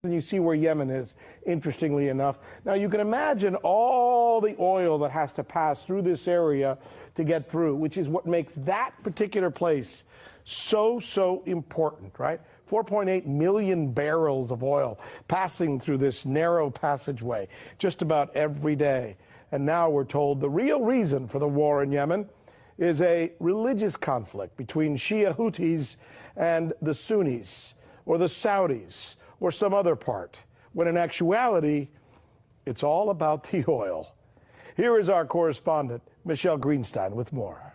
And you see where Yemen is, interestingly enough. Now, you can imagine all the oil that has to pass through this area to get through, which is what makes that particular place so important, right? 4.8 million barrels of oil passing through this narrow passageway just about every day. And now we're told the real reason for the war in Yemen is a religious conflict between Shia Houthis and the Sunnis, or the Saudis, or some other part, when in actuality, it's all about the oil. Here is our correspondent, Michelle Greenstein, with more.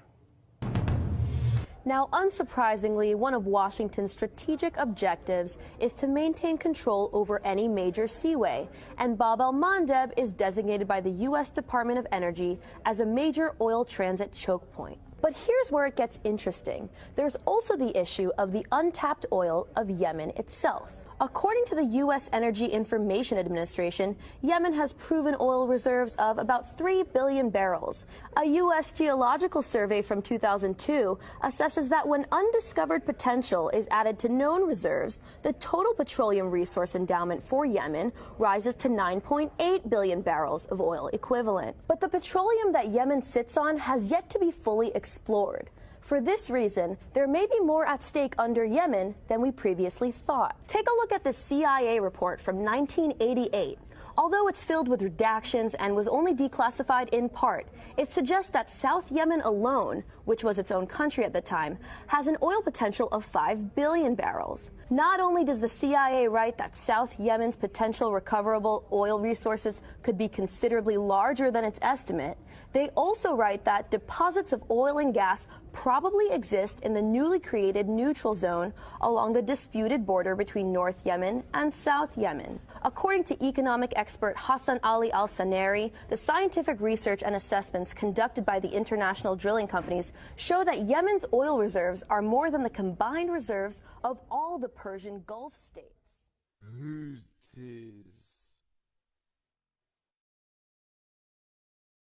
Now, unsurprisingly, one of Washington's strategic objectives is to maintain control over any major seaway, and Bab el-Mandeb is designated by the U.S. Department of Energy as a major oil transit choke point. But here's where it gets interesting. There's also the issue of the untapped oil of Yemen itself. According to the U.S. Energy Information Administration, Yemen has proven oil reserves of about 3 billion barrels. A U.S. geological survey from 2002 assesses that when undiscovered potential is added to known reserves, the total petroleum resource endowment for Yemen rises to 9.8 billion barrels of oil equivalent. But the petroleum that Yemen sits on has yet to be fully explored. For this reason, there may be more at stake under Yemen than we previously thought. Take a look at the CIA report from 1988. Although it's filled with redactions and was only declassified in part, it suggests that South Yemen alone, which was its own country at the time, has an oil potential of 5 billion barrels. Not only does the CIA write that South Yemen's potential recoverable oil resources could be considerably larger than its estimate, they also write that deposits of oil and gas probably exist in the newly created neutral zone along the disputed border between North Yemen and South Yemen. According to economic expert Hassan Ali al-Saneri, the scientific research and assessments conducted by the international drilling companies show that Yemen's oil reserves are more than the combined reserves of all the Persian Gulf states.